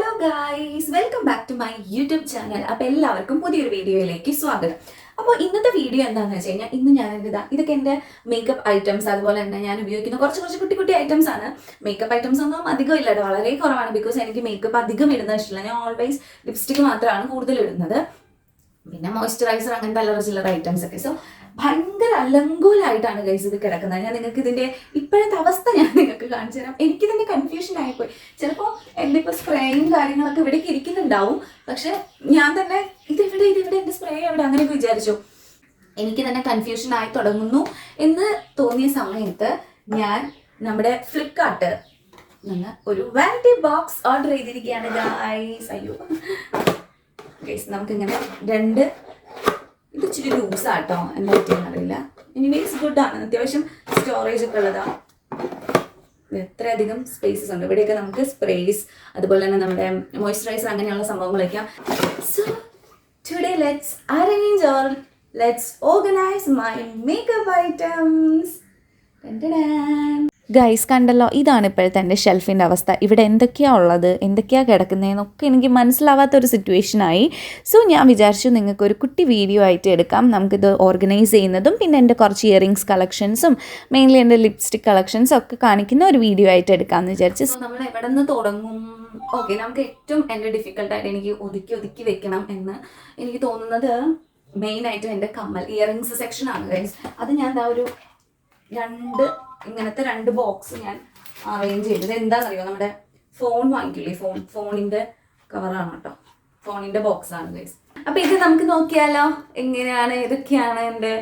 Hello guys, welcome back to my YouTube channel. അപ്പോൾ എല്ലാവർക്കും പുതിയൊരു വീഡിയോയിലേക്ക് സ്വാഗതം. അപ്പോൾ ഇന്നത്തെ വീഡിയോ എന്താണെന്ന് വെച്ച് കഴിഞ്ഞാൽ ഇന്ന് ഞാൻ ഇതൊക്കെ എൻ്റെ മേക്കപ്പ് ഐറ്റംസ്, അതുപോലെ തന്നെ ഞാൻ ഉപയോഗിക്കുന്ന കുറച്ച് കുട്ടി കുട്ടി ഐറ്റംസ് ആണ്. മേക്കപ്പ് ഐറ്റംസ് ഒന്നും അധികം ഇല്ല കേട്ടോ, വളരെ കുറവാണ്. ബിക്കോസ് എനിക്ക് മേക്കപ്പ് അധികം ഇടുന്നത് ഇഷ്ടമില്ല. ഞാൻ ഓൾവേസ് ലിപ്സ്റ്റിക് മാത്രമാണ് കൂടുതൽ ഇടുന്നത്, പിന്നെ മോയ്സ്ചറൈസർ അങ്ങനത്തെ അല്ലറ ചില്ലറ ഐറ്റംസ് ഒക്കെ. സോ ഭയങ്കര അലങ്കോലായിട്ടാണ് ഗൈസ് ഇത് കിടക്കുന്നത്. ഞാൻ നിങ്ങൾക്ക് ഇതിൻ്റെ ഇപ്പോഴത്തെ അവസ്ഥ ഞാൻ നിങ്ങൾക്ക് കാണിച്ചു തരാം. എനിക്ക് തന്നെ കൺഫ്യൂഷൻ ആയിപ്പോയി. ചിലപ്പോൾ എൻ്റെ ഇപ്പോൾ സ്പ്രേയും കാര്യങ്ങളൊക്കെ ഇവിടേക്ക് ഇരിക്കുന്നുണ്ടാവും, പക്ഷെ ഞാൻ തന്നെ ഇതെവിടെ എൻ്റെ സ്പ്രേ എവിടെ അങ്ങനെയൊക്കെ വിചാരിച്ചു. എനിക്ക് തന്നെ കൺഫ്യൂഷൻ ആയി തുടങ്ങുന്നു എന്ന് തോന്നിയ സമയത്ത് ഞാൻ നമ്മുടെ ഫ്ലിപ്കാർട്ട് നിന്ന് ഒരു വാനിറ്റി ബോക്സ് ഓർഡർ ചെയ്തിരിക്കുകയാണ് ഗൈസ്. അയ്യോ ഗൈസ്, നമുക്കിങ്ങനെ രണ്ട്, ഇത് ഇച്ചിരി ലൂസാട്ടോ, എന്താ പറ്റിയെന്ന് അറിയില്ല. എനിവേസ് ഗുഡാണ്, അത്യാവശ്യം സ്റ്റോറേജ് ഒക്കെ ഉള്ളതാണ്. എത്രയധികം സ്പേസസ് ഉണ്ട് ഇവിടെയൊക്കെ. നമുക്ക് സ്പ്രേസ്, അതുപോലെ തന്നെ നമ്മുടെ മോയ്സ്ചറൈസർ അങ്ങനെയുള്ള സംഭവങ്ങൾ വയ്ക്കാം. So today let's organise my makeup items. Guys കണ്ടല്ലോ, ഇതാണ് ഇപ്പോഴത്തെ എൻ്റെ ഷെൽഫിൻ്റെ അവസ്ഥ. ഇവിടെ എന്തൊക്കെയാണ് ഉള്ളത്, എന്തൊക്കെയാണ് കിടക്കുന്നതെന്നൊക്കെ എനിക്ക് മനസ്സിലാവാത്തൊരു സിറ്റുവേഷനായി. സോ ഞാൻ വിചാരിച്ചു നിങ്ങൾക്കൊരു കുട്ടി വീഡിയോ ആയിട്ട് എടുക്കാം. നമുക്കിത് ഓർഗനൈസ് ചെയ്യുന്നതും പിന്നെ എൻ്റെ കുറച്ച് ഇയറിങ്സ് കളക്ഷൻസും മെയിൻലി എൻ്റെ ലിപ്സ്റ്റിക് കളക്ഷൻസും ഒക്കെ കാണിക്കുന്ന ഒരു വീഡിയോ ആയിട്ട് എടുക്കാമെന്ന് വിചാരിച്ചു. സോ നമ്മൾ എവിടെ നിന്ന് തുടങ്ങും? ഓക്കെ, നമുക്ക് ഏറ്റവും എൻ്റെ ഡിഫിക്കൽട്ടായിട്ട് എനിക്ക് ഒതുക്കി വെക്കണം എന്ന് എനിക്ക് തോന്നുന്നത് മെയിനായിട്ടും എൻ്റെ കമ്മൽ ഇയറിങ്സ് സെക്ഷനാണ് ഗൈസ്. അത് ഞാൻ ഒരു ഇങ്ങനത്തെ രണ്ട് ബോക്സ് ഞാൻ അറേഞ്ച് ചെയ്തത്. എന്താണെന്നറിയോ, നമ്മുടെ ഫോൺ വാങ്ങിക്കില്ലേ, ഫോണിൻ്റെ കവറാണ് കേട്ടോ, ഫോണിൻ്റെ ബോക്സാണ് ഗൈസ്. അപ്പോൾ ഇത് നമുക്ക് നോക്കിയാലോ, എങ്ങനെയാണ്, ഏതൊക്കെയാണ്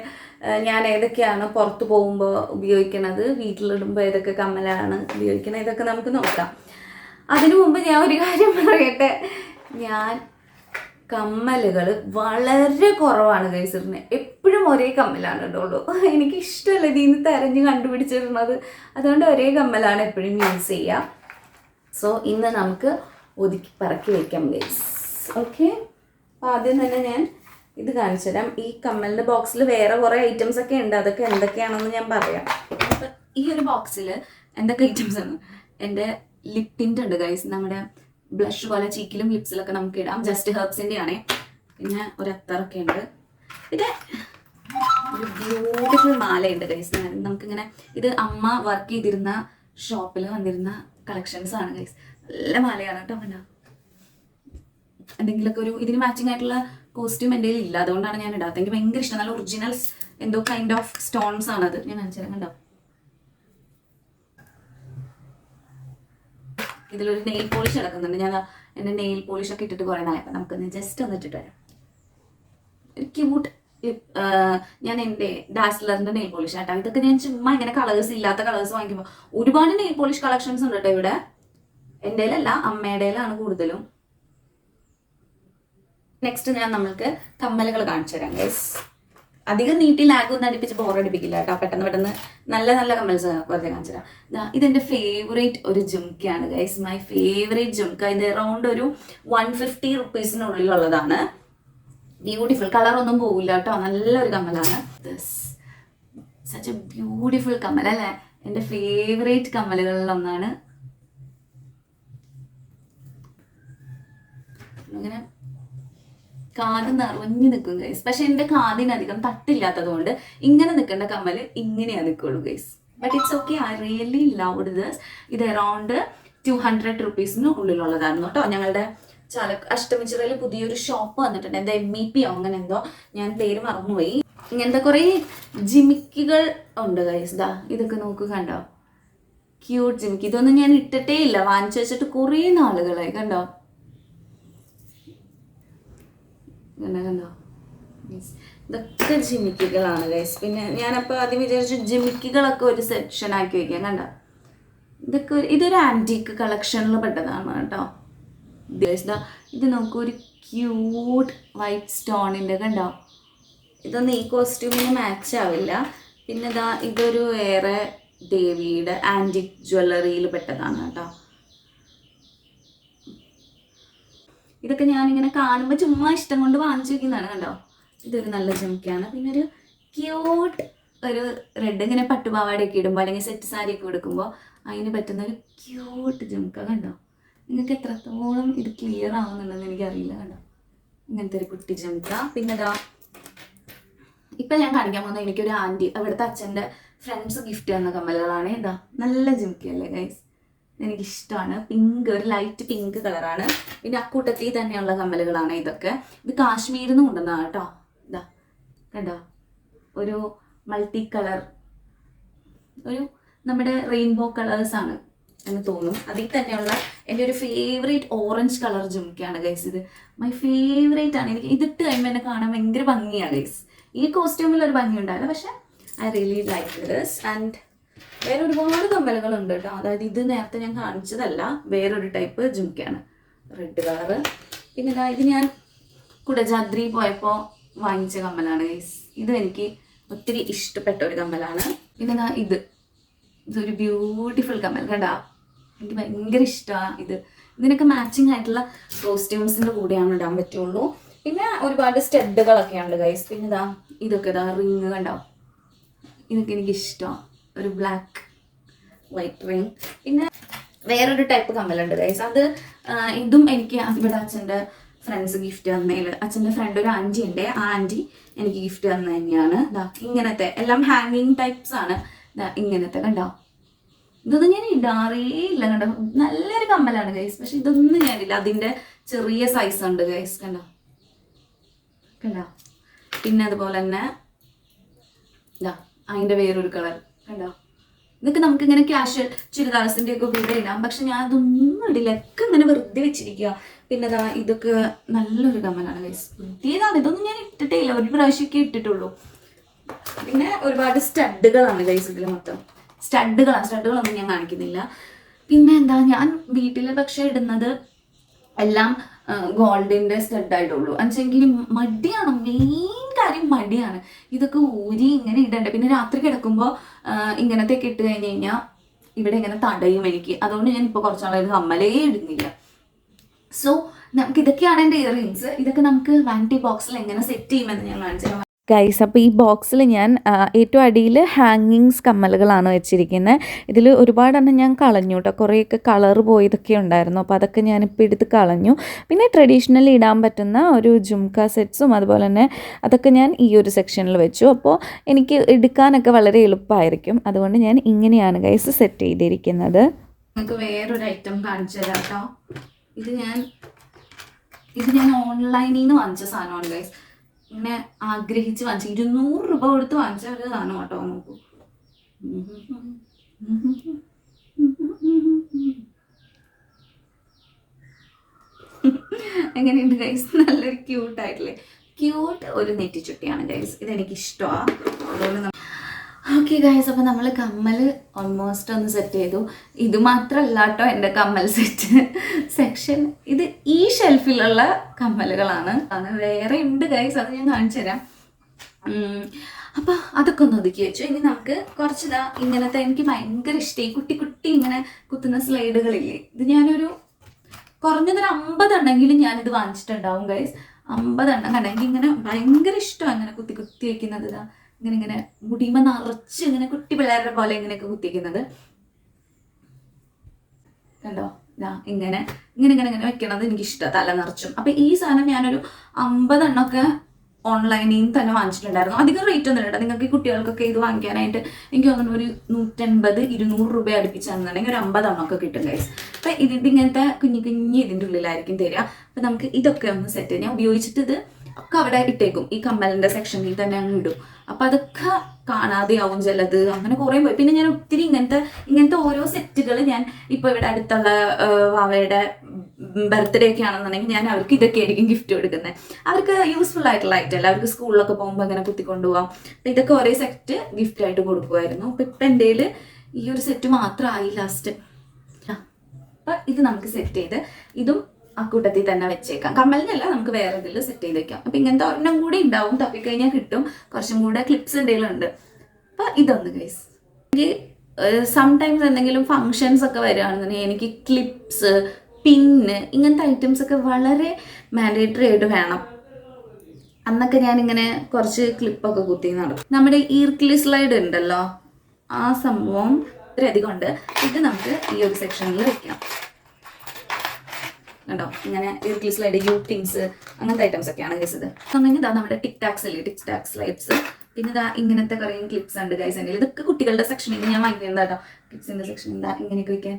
ഞാൻ ഏതൊക്കെയാണ് പുറത്ത് പോകുമ്പോൾ ഉപയോഗിക്കണത്, വീട്ടിലിടുമ്പോൾ ഏതൊക്കെ കമ്മലാണ് ഉപയോഗിക്കണത്, ഇതൊക്കെ നമുക്ക് നോക്കാം. അതിനു മുമ്പ് ഞാൻ ഒരു കാര്യം പറയട്ടെ, ഞാൻ കമ്മലുകൾ വളരെ കുറവാണ് ഗൈസിടുന്നത്. എപ്പോഴും ഒരേ കമ്മലാണ് ഇടുള്ളൂ. എനിക്കിഷ്ടമല്ല ഇതിൽ നിന്ന് തെരഞ്ഞ് കണ്ടുപിടിച്ചിരുന്നത്, അതുകൊണ്ട് ഒരേ കമ്മലാണ് എപ്പോഴും യൂസ് ചെയ്യുക. സോ ഇന്ന് നമുക്ക് ഒതുക്കി പറക്കി വയ്ക്കാം ഗൈസ്. ഓക്കെ, അപ്പോൾ ആദ്യം തന്നെ ഞാൻ ഇത് കാണിച്ചു തരാം. ഈ കമ്മലിൻ്റെ ബോക്സിൽ വേറെ കുറേ ഐറ്റംസ് ഒക്കെ ഉണ്ട്, അതൊക്കെ എന്തൊക്കെയാണെന്ന് ഞാൻ പറയാം. അപ്പം ഈ ഒരു ബോക്സിൽ എന്തൊക്കെ ഐറ്റംസ് ആണ്? എൻ്റെ ലിപ് ടിൻ്റ് ഉണ്ട് ഗൈസ്, നമ്മുടെ ബ്ലഷ് പോലെ ചീക്കിലും ലിപ്സിലൊക്കെ നമുക്ക് ഇടാം. ജസ്റ്റ് ഹെർബ്സിൻ്റെ ആണേ. പിന്നെ ഒരു അത്തറൊക്കെ ഉണ്ട്. പിന്നെ ഒരു ബ്യൂട്ടിഫുൾ മാലയുണ്ട് ഗൈസ്. നമുക്കിങ്ങനെ ഇത് അമ്മ വർക്ക് ചെയ്തിരുന്ന ഷോപ്പിൽ വന്നിരുന്ന കളക്ഷൻസ് ആണ് ഗൈസ്. നല്ല മാലയാണ് കേട്ടോ. കണ്ടോ, എന്തെങ്കിലുമൊക്കെ ഒരു ഇതിന് മാച്ചിങ് ആയിട്ടുള്ള കോസ്റ്റ്യൂം എൻ്റെ കയ്യിൽ ഇല്ല, അതുകൊണ്ടാണ് ഞാൻ ഇടാത്തത്. എനിക്ക് ഭയങ്കര ഇഷ്ടം. നല്ല ഒറിജിനൽ എന്തോ കൈൻഡ് ഓഫ് സ്റ്റോൺസ് ആണത്. ഞാൻ കാണിച്ചു തരാം. കണ്ടോ, ഇതിലൊരു നെയിൽ പോളിഷ് കിടക്കുന്നുണ്ട്. ഞാൻ എൻ്റെ നെയിൽ പോളിഷൊക്കെ ഇട്ടിട്ട് കുറേ നായപ്പോൾ നമുക്കൊന്ന് ജസ്റ്റ് ഒന്ന് ഇട്ടിട്ട് വരാം. ഒരു ക്യൂട്ട് ഞാൻ എൻ്റെ ഡാസ്ലറിൻ്റെ നെയിൽ പോളിഷ് ആട്ടോ. ഇതൊക്കെ ഞാൻ ചുമ്മാ ഇങ്ങനെ കളേഴ്സ് ഇല്ലാത്ത കളേഴ്സ് വാങ്ങിക്കുമ്പോൾ ഒരുപാട് നെയിൽ പോളിഷ് കളക്ഷൻസ് ഉണ്ട് കേട്ടോ ഇവിടെ. എൻ്റെ കയ്യിലല്ല, അമ്മയുടെയിലാണ് കൂടുതലും. നെക്സ്റ്റ് ഞാൻ നമ്മൾക്ക് കമ്മലുകൾ കാണിച്ചു തരാം ഗൈസ്. അധികം നീട്ടി ലാഗൊന്നും അടുപ്പിച്ച് ബോറടിപ്പിക്കില്ല കേട്ടോ. പെട്ടെന്ന് നല്ല നല്ല കമ്മൽസ് വെറുതെ കാണിച്ചു തരാം. ഇതെൻ്റെ ഫേവറേറ്റ് ഒരു ജുംക്കയാണ് ഗൈസ്, മൈ ഫേവറേറ്റ് ജുംക്ക. ഇത് അറൗണ്ട് ഒരു 150 റുപ്പീസിനുള്ളിലുള്ളതാണ്. ബ്യൂട്ടിഫുൾ, കളറൊന്നും പോവില്ല കേട്ടോ, നല്ലൊരു കമ്മലാണ്. സച്ച് എ ബ്യൂട്ടിഫുൾ കമ്മൽ അല്ലേ, എൻ്റെ ഫേവറേറ്റ് കമ്മലുകളിലൊന്നാണ്. അങ്ങനെ കാത് നിറഞ്ഞു നിൽക്കും ഗൈസ്. പക്ഷെ എൻ്റെ കാതിനധികം തട്ടില്ലാത്തത് കൊണ്ട് ഇങ്ങനെ നിൽക്കേണ്ട കമ്മൽ ഇങ്ങനെയാണ് നിൽക്കുള്ളൂ guys. But it's okay, I really loved this. ഇത് അറൗണ്ട് 200 റുപ്പീസിന് ഉള്ളിലുള്ളതായിരുന്നു കേട്ടോ. ഞങ്ങളുടെ അഷ്ടമിച്ചിറയിൽ പുതിയൊരു ഷോപ്പ് വന്നിട്ടുണ്ട്, എന്താ MEP അങ്ങനെ എന്തോ, ഞാൻ പേര് മറന്നുപോയി. ഇങ്ങനത്തെ കുറേ ജിമിക്കുകൾ ഉണ്ട് ഗൈസ്. ഇതൊക്കെ നോക്കൂ, കണ്ടോ, ക്യൂട്ട് ജിമിക്ക്. ഇതൊന്നും ഞാൻ ഇട്ടിട്ടേ ഇല്ല, വാങ്ങിച്ചു വെച്ചിട്ട് കുറേ നാളുകളായി. കണ്ടോ കണ്ടോ, ഇതൊക്കെ ജിമിക്കുകളാണ് ഗൈസ്. പിന്നെ ഞാനപ്പോൾ ആദ്യം വിചാരിച്ചു ജിമിക്കുകളൊക്കെ ഒരു സെക്ഷൻ ആക്കി വയ്ക്കാം. കണ്ടോ, ഇതൊരു ആൻറ്റീക്ക് കളക്ഷനിൽ പെട്ടതാണ് കേട്ടോ ഗൈസ്. ഇത് നോക്കൂ, ഒരു ക്യൂട്ട് വൈറ്റ് സ്റ്റോണിൻ്റെ. കണ്ടോ, ഇതൊന്നും ഈ കോസ്റ്റ്യൂമിന് മാച്ച് ആവില്ല. പിന്നെ ഇതൊരു വേറെ ദേവിയുടെ ആൻറ്റിക് ജ്വല്ലറിയിൽ പെട്ടതാണ് കേട്ടോ. ഇതൊക്കെ ഞാനിങ്ങനെ കാണുമ്പോൾ ചുമ്മാ ഇഷ്ടം കൊണ്ട് വാങ്ങിച്ചു വയ്ക്കുന്നതാണ്. കണ്ടോ, ഇതൊരു നല്ല ജുംക്കയാണ്. പിന്നെ ഒരു ക്യൂട്ട് ഒരു റെഡ് ഇങ്ങനെ പട്ടുപാവാടയൊക്കെ ഇടുമ്പോൾ അല്ലെങ്കിൽ സെറ്റ് സാരിയൊക്കെ കൊടുക്കുമ്പോൾ അതിന് പറ്റുന്ന ഒരു ക്യൂട്ട് ജുംക്ക. കണ്ടോ, നിങ്ങൾക്ക് എത്രത്തോളം ഇത് ക്ലിയർ ആവുന്നുണ്ടെന്ന് എനിക്കറിയില്ല. കണ്ടോ, ഇങ്ങനത്തെ ഒരു കുട്ടി ജുംക്ക. പിന്നെ ഇതാ ഇപ്പം ഞാൻ കാണിക്കാൻ പോകുന്നത് എനിക്കൊരു ആൻറ്റി അവിടുത്തെ അച്ഛൻ്റെ ഫ്രണ്ട്സ് ഗിഫ്റ്റ് തന്ന കമ്മലുകളാണ്. ഇതാ നല്ല ജുംക്കയല്ലേ ഗൈസ്, എനിക്കിഷ്ടമാണ്. പിങ്ക്, ഒരു ലൈറ്റ് പിങ്ക് കളറാണ്. പിന്നെ അക്കൂട്ടത്തിൽ തന്നെയുള്ള കമ്മലുകളാണ് ഇതൊക്കെ. ഇത് കാശ്മീരിൽ നിന്ന് കൊണ്ടുവന്നതാണ് കേട്ടോ. ഇതാ കണ്ടോ, ഒരു മൾട്ടി കളർ, ഒരു നമ്മുടെ റെയിൻബോ കളേഴ്സാണ് എന്ന് തോന്നും. അതിൽ തന്നെയുള്ള എൻ്റെ ഒരു ഫേവറേറ്റ് ഓറഞ്ച് കളർ ജുംക്കയാണ് ഗൈസ്. ഇത് മൈ ഫേവറേറ്റ് ആണ്. എനിക്ക് ഇതിട്ട് കഴിയുമ്പോൾ എന്നെ കാണാൻ ഭയങ്കര ഭംഗിയാണ് ഗൈസ്. ഈ കോസ്റ്റ്യൂമിൽ ഒരു ഭംഗി ഉണ്ടാവില്ല, പക്ഷെ I really like this. And വേറെ ഒരുപാട് കമ്മലുകളുണ്ട് കേട്ടോ. അതായത് ഇത് നേരത്തെ ഞാൻ കാണിച്ചതല്ല, വേറൊരു ടൈപ്പ് ജുംക്കയാണ്, റെഡ് കളറ്. പിന്നെ ഇതാ ഇത് ഞാൻ കുടജാദ്രി പോയപ്പോൾ വാങ്ങിച്ച കമ്മലാണ് ഗൈസ്. ഇതും എനിക്ക് ഒത്തിരി ഇഷ്ടപ്പെട്ട ഒരു കമ്മലാണ്. പിന്നെ ഇതാ ഇതൊരു ബ്യൂട്ടിഫുൾ കമ്മൽ കണ്ടാ, എനിക്ക് ഭയങ്കര ഇഷ്ടമാണ് ഇത്. ഇതിനൊക്കെ മാച്ചിങ് ആയിട്ടുള്ള കോസ്റ്റ്യൂംസിൻ്റെ കൂടെയാണ് ഇടാൻ പറ്റുള്ളൂ. പിന്നെ ഒരുപാട് സ്റ്റഡുകളൊക്കെ ഉണ്ട് ഗൈസ്. പിന്നെ ഇതാ ഇതൊക്കെ ഇതാ റിങ് കണ്ടോ, ഇതൊക്കെ എനിക്കിഷ്ടമാണ്, ഒരു ബ്ലാക്ക് വൈറ്റ് റിങ്. പിന്നെ വേറൊരു ടൈപ്പ് കമ്മലുണ്ട് ഗൈസ്. ഇതും എനിക്ക് ഇവിടെ അച്ഛൻ്റെ ഫ്രണ്ട്സ് ഗിഫ്റ്റ് തന്നതിൽ, അച്ഛൻ്റെ ഫ്രണ്ട് ഒരു ആൻറ്റി ഉണ്ട്, ആ ആൻറ്റി എനിക്ക് ഗിഫ്റ്റ് തന്നത് തന്നെയാണ്. ഇതാ ഇങ്ങനത്തെ എല്ലാം ഹാങ്ങിങ് ടൈപ്സ് ആണ്. ഇതാ ഇങ്ങനത്തെ കണ്ടോ, ഇതൊന്നും ഞാൻ ഇടാറേ ഇല്ല കണ്ടോ. നല്ലൊരു കമ്മലാണ് ഗൈസ്, പക്ഷെ ഇതൊന്നും ഞാനില്ല. അതിൻ്റെ ചെറിയ സൈസ് ഉണ്ട് ഗൈസ്, കണ്ടോ കണ്ടോ. പിന്നെ അതുപോലെ തന്നെ ഇതാ അതിൻ്റെ വേറൊരു കളർ കണ്ടോ. ഇതൊക്കെ നമുക്ക് ഇങ്ങനെ ക്യാഷ്വൽ ചുരിദാർസിൻ്റെ ഒക്കെ കൂടെ ഇടാം, പക്ഷെ ഞാൻ അതൊന്നും ഇടില്ല, ഒക്കെ ഇങ്ങനെ വെറുതെ വെച്ചിരിക്കുക. പിന്നെ ഇതാ ഇതൊക്കെ നല്ലൊരു കമ്മലാണ് ഗൈസ്, പുതിയതാണ്. ഇതൊന്നും ഞാൻ ഇട്ടിട്ടേ ഇല്ല, ഒരു പ്രാവശ്യമൊക്കെ ഇട്ടിട്ടുള്ളൂ. പിന്നെ ഒരുപാട് സ്റ്റഡുകളാണ് ഗൈസ് ഇതിൽ മൊത്തം. സ്റ്റഡുകളൊന്നും ഞാൻ കാണിക്കുന്നില്ല. പിന്നെ എന്താ ഞാൻ വീട്ടിൽ പക്ഷെ ഇടുന്നത് എല്ലാം ഗോൾഡിൻ്റെ സ്റ്റഡായിട്ടുള്ളൂ. എന്നുവെച്ചെങ്കിൽ മടിയാണ്, മെയിൻ കാര്യം മടിയാണ്. ഇതൊക്കെ ഊരി ഇങ്ങനെ ഇടണ്ടേ. പിന്നെ രാത്രി കിടക്കുമ്പോൾ ഇങ്ങനത്തെയൊക്കെ ഇട്ട് കഴിഞ്ഞ് കഴിഞ്ഞാൽ ഇവിടെ ഇങ്ങനെ തടയും എനിക്ക്. അതുകൊണ്ട് ഞാൻ ഇപ്പോൾ കുറച്ചാളായിട്ട് കമ്മലേ ഇടുന്നില്ല. സോ നമുക്ക് ഇതൊക്കെയാണ് എൻ്റെ ഇയറിങ്സ്. ഇതൊക്കെ നമുക്ക് വാനിറ്റി ബോക്സിൽ എങ്ങനെ സെറ്റ് ചെയ്യുമെന്ന് ഞാൻ കാണിച്ചു. ഗൈസ്, അപ്പോൾ ഈ ബോക്സിൽ ഞാൻ ഏറ്റവും അടിയിൽ ഹാങ്ങിങ്സ് കമ്മലുകളാണ് വെച്ചിരിക്കുന്നത്. ഇതിൽ ഒരുപാടെണ്ണം ഞാൻ കളഞ്ഞു കേട്ടോ, കുറേയൊക്കെ കളർ പോയതൊക്കെ ഉണ്ടായിരുന്നു, അപ്പോൾ അതൊക്കെ ഞാനിപ്പോൾ എടുത്ത് കളഞ്ഞു. പിന്നെ ട്രഡീഷണലി ഇടാൻ പറ്റുന്ന ഒരു ജുംക്ക സെറ്റ്സും അതുപോലെ തന്നെ അതൊക്കെ ഞാൻ ഈ ഒരു സെക്ഷനിൽ വെച്ചു. അപ്പോൾ എനിക്ക് എടുക്കാനൊക്കെ വളരെ എളുപ്പമായിരിക്കും. അതുകൊണ്ട് ഞാൻ ഇങ്ങനെയാണ് ഗൈസ് സെറ്റ് ചെയ്തിരിക്കുന്നത്. നമുക്ക് വേറൊരു ഐറ്റം കാണിച്ചു തരാം കേട്ടോ. ഇത് ഞാൻ ഓൺലൈനിൽ നിന്ന് വാങ്ങിച്ച സാധനമാണ് ഗൈസ്. ഇങ്ങനെ ആഗ്രഹിച്ച് വാങ്ങിച്ചു, 200 രൂപ കൊടുത്ത് വാങ്ങിച്ച ഒരു സാധനം കേട്ടോ. നോക്കൂ, എങ്ങനെയുണ്ട് ഗൈസ്? നല്ലൊരു ക്യൂട്ടായിട്ടില്ലേ? ക്യൂട്ട് ഒരു നെറ്റിച്ചുട്ടിയാണ് ഗൈസ്, ഇതെനിക്കിഷ്ടമാണ്. അതുകൊണ്ട് ഓക്കെ ഗൈസ്, അപ്പോൾ നമ്മൾ കമ്മൽ ഓൾമോസ്റ്റ് ഒന്ന് സെറ്റ് ചെയ്തു. ഇത് മാത്രമല്ല കേട്ടോ എൻ്റെ കമ്മൽ സെക്ഷൻ. ഇത് ഈ ഷെൽഫിലുള്ള കമ്മലുകളാണ്. വേറെ ഉണ്ട് ഗൈസ്, അത് ഞാൻ കാണിച്ചു തരാം. അപ്പോൾ അതൊക്കെ ഒന്ന് ഒതുക്കി വെച്ചു. ഇനി നമുക്ക് കുറച്ചിതാ ഇങ്ങനത്തെ എനിക്ക് ഭയങ്കര ഇഷ്ടമായി കുട്ടി കുട്ടി ഇങ്ങനെ കുത്തുന്ന സ്ലൈഡുകളില്ലേ. ഇത് ഞാനൊരു കുറഞ്ഞതൊരു 50 എണ്ണെങ്കിലും ഞാനിത് വാങ്ങിച്ചിട്ടുണ്ടാവും ഗൈസ്. 50 എണ്ണം കണ്ടെങ്കിൽ ഇങ്ങനെ ഭയങ്കര ഇഷ്ടമാണ് ഇങ്ങനെ കുത്തി കുത്തി വയ്ക്കുന്നത്. ഇതാ ഇങ്ങനെ മുടിയുമ്പോൾ നിറച്ച് ഇങ്ങനെ കുട്ടി പിള്ളേരുടെ പോലെ ഇങ്ങനെയൊക്കെ കുത്തിക്കുന്നത് കണ്ടോ. ഇതാ ഇങ്ങനെ വെക്കണത് എനിക്കിഷ്ടമാണ്, തല നിറച്ചും. അപ്പം ഈ സാധനം ഞാനൊരു 50 എണ്ണമൊക്കെ ഓൺലൈനിൽ നിന്ന് തന്നെ വാങ്ങിച്ചിട്ടുണ്ടായിരുന്നു. അധികം റേറ്റ് ഒന്നും ഇല്ല. നിങ്ങൾക്ക് ഈ കുട്ടികൾക്കൊക്കെ ഇത് വാങ്ങിക്കാനായിട്ട് എനിക്ക് തോന്നുന്നു ഒരു 150-200 രൂപ അടുപ്പിച്ചാണെന്നുണ്ടെങ്കിൽ ഒരു 50 എണ്ണമൊക്കെ കിട്ടും ഗൈസ്. അപ്പം ഇങ്ങനത്തെ കുഞ്ഞു ഇതിൻ്റെ ഉള്ളിലായിരിക്കും തരിക. അപ്പം നമുക്ക് ഇതൊക്കെ ഒന്ന് സെറ്റ് ചെയ്യാം. ഞാൻ ഉപയോഗിച്ചിട്ട് ഇത് ഒക്കെ അവിടെ ഇട്ടേക്കും, ഈ കമ്മലിൻ്റെ സെക്ഷനിൽ തന്നെ അങ്ങ് ഇടും. അപ്പം അതൊക്കെ കാണാതെയാവും ചിലത്, അങ്ങനെ കുറേ പോയി. പിന്നെ ഞാൻ ഒത്തിരി ഇങ്ങനത്തെ ഓരോ സെറ്റുകൾ ഞാൻ ഇപ്പോൾ ഇവിടെ അടുത്തുള്ള വാവയുടെ ബർത്ത്ഡേ ഒക്കെ ആണെന്നുണ്ടെങ്കിൽ ഞാൻ അവർക്ക് ഇതൊക്കെ ആയിരിക്കും ഗിഫ്റ്റ് കൊടുക്കുന്നത്. അവർക്ക് യൂസ്ഫുൾ ആയിട്ടുള്ള ഐറ്റം അല്ല, അവർക്ക് സ്കൂളിലൊക്കെ പോകുമ്പോൾ അങ്ങനെ കുത്തിക്കൊണ്ടുപോകാം. അപ്പം ഇതൊക്കെ ഒരേ സെറ്റ് ഗിഫ്റ്റായിട്ട് കൊടുക്കുമായിരുന്നു. അപ്പം ഇപ്പം എൻ്റെ കയ്യിൽ ഈ ഒരു സെറ്റ് മാത്രമായി ലാസ്റ്റ്. അപ്പം ഇത് നമുക്ക് സെറ്റ് ചെയ്ത് ഇതും അക്കൂട്ടത്തിൽ തന്നെ വെച്ചേക്കാം. കമ്മലിനല്ല, നമുക്ക് വേറെ ഇതിൽ സെറ്റ് ചെയ്ത് വെക്കാം. അപ്പം ഇങ്ങനത്തെ ഒരെണ്ണം കൂടി ഉണ്ടാവും, തപ്പിക്കഴിഞ്ഞാൽ കിട്ടും. കുറച്ചും കൂടെ ക്ലിപ്സ് എന്തെങ്കിലും ഉണ്ട്. അപ്പം ഇതൊന്ന് ഗൈസ്, എനിക്ക് സംടൈംസ് എന്തെങ്കിലും ഫങ്ഷൻസ് ഒക്കെ വരികയാണെന്നുണ്ടെങ്കിൽ എനിക്ക് ക്ലിപ്സ്, പിന്ന്, ഇങ്ങനത്തെ ഐറ്റംസ് ഒക്കെ വളരെ മാൻഡേറ്ററി ആയിട്ട് വേണം. അന്നൊക്കെ ഞാനിങ്ങനെ കുറച്ച് ക്ലിപ്പൊക്കെ കുത്തി നടക്കും. നമ്മുടെ ഈർക്കിലി സ്ലൈഡ് ഉണ്ടല്ലോ, ആ സംഭവം ഇത്രയധികം ഉണ്ട്. ഇത് നമുക്ക് ഈ ഒരു സെക്ഷനിൽ വെക്കാം. കണ്ടോ ഇങ്ങനെ ഇർക്കിൾ സ്ലൈഡ്, യൂട്ടിങ്സ്, അങ്ങനത്തെ ഐറ്റംസ് ഒക്കെയാണ് ഗൈസ് ഇത്. അങ്ങനെ ഇതാ നമ്മുടെ ടിക് ടാക്സ് അല്ലേ, ടിക് ടാക്സ് സ്ലൈഡ്സ്. പിന്നെ ഇതാ ഇങ്ങനത്തെ കുറേ ക്ലിപ്സ് ഉണ്ട് ഗൈസ് എൻ്റെ. ഇതൊക്കെ കുട്ടികളുടെ സെക്ഷനിൽ ഞാൻ വാങ്ങിക്കുന്നത് കേട്ടോ. കിഡ്സിൻ്റെ സെക്ഷൻ എന്താ ഇങ്ങനെയൊക്കെ വയ്ക്കാൻ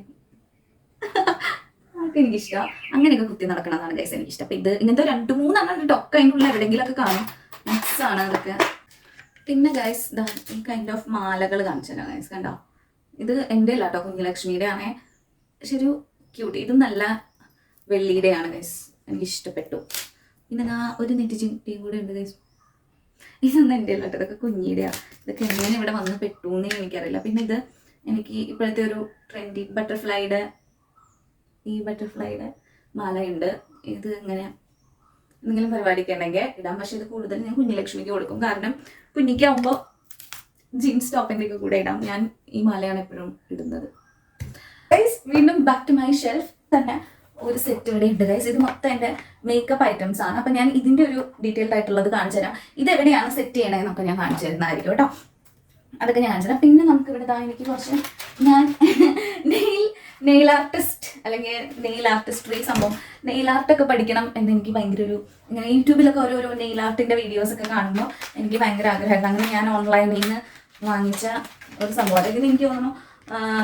അതൊക്കെ എനിക്കിഷ്ടം. അങ്ങനെയൊക്കെ കുത്തി നടക്കണതാണ് ഗൈസ് എനിക്കിഷ്ടം. അപ്പം ഇത് ഇങ്ങനത്തെ 2-3 ടൊക്കെ അതിനുള്ള എവിടെയെങ്കിലൊക്കെ കാണും. മിക്സാണ് അതൊക്കെ. പിന്നെ ഗൈസ് ഇതാ ഈ കൈൻഡ് ഓഫ് മാലകൾ കാണിച്ചു തരാം ഗൈസ്. കണ്ടോ ഇത് എൻ്റെ അല്ല കേട്ടോ, കുഞ്ഞലക്ഷ്മിയുടെ ആണേ. പക്ഷെ ഒരു ക്യൂട്ട്, ഇത് നല്ല വെള്ളിയുടെയാണ് ഗൈസ്, എനിക്ക് ഇഷ്ടപ്പെട്ടു. പിന്നെ ഒരു നെറ്റിച്ചിട്ടിയും കൂടെ ഉണ്ട് ഗൈസ്. ഇതൊന്നും എൻ്റെ അല്ല കേട്ടോ, ഇതൊക്കെ കുഞ്ഞിയുടെയാണ്. ഇതൊക്കെ എങ്ങനെ ഇവിടെ വന്ന് പെട്ടു എന്നേ എനിക്കറിയില്ല. പിന്നെ ഇത് എനിക്ക് ഇപ്പോഴത്തെ ഒരു ട്രെൻഡി ഈ ബട്ടർഫ്ലൈയുടെ മാലയുണ്ട്. ഇത് ഇങ്ങനെ എന്തെങ്കിലും പരിപാടിക്ക് ഉണ്ടെങ്കിൽ ഇടാം. പക്ഷെ ഇത് കൂടുതൽ ഞാൻ കുഞ്ഞലക്ഷ്മിക്ക് കൊടുക്കും, കാരണം കുഞ്ഞിക്കാവുമ്പോൾ ജീൻസ് ടോപ്പിൻ്റെ ഒക്കെ കൂടെ ഇടാം. ഞാൻ ഈ മാലയാണ് എപ്പോഴും ഇടുന്നത്. ഗൈസ് വീണ്ടും ബാക്ക് ടു മൈ ഷെൽഫ്. തന്നെ ഒരു സെറ്റ് ഇവിടെ ഉണ്ട് ഗൈസ്. ഇത് മൊത്തം എൻ്റെ മേക്കപ്പ് ഐറ്റംസ് ആണ്. അപ്പം ഞാൻ ഇതിൻ്റെ ഒരു ഡീറ്റെയിൽഡ് ആയിട്ടുള്ളത് കാണിച്ചു തരാം. ഇതെവിടെയാണ് സെറ്റ് ചെയ്യണതെന്നൊക്കെ ഞാൻ കാണിച്ചു തരുന്നതായിരിക്കും കേട്ടോ. അതൊക്കെ ഞാൻ കാണിച്ചു തരാം. പിന്നെ നമുക്ക് ഇവിടെ എനിക്ക് കുറച്ച് ഞാൻ നെയിൽ ആർട്ടിസ്റ്റ് അല്ലെങ്കിൽ നെയിൽ ആർട്ടിസ്ട്രി സംഭവം, നെയിൽ ആർട്ടൊക്കെ പഠിക്കണം എന്ന് എനിക്ക് ഭയങ്കര ഒരു, ഇങ്ങനെ യൂട്യൂബിലൊക്കെ ഓരോരോ നെയിൽ ആർട്ടിൻ്റെ വീഡിയോസൊക്കെ കാണുമ്പോൾ എനിക്ക് ഭയങ്കര ആഗ്രഹമായിരുന്നു. അങ്ങനെ ഞാൻ ഓൺലൈനിൽ നിന്ന് വാങ്ങിച്ച ഒരു സംഭവം. ഇതിന് എനിക്ക് തോന്നുന്നു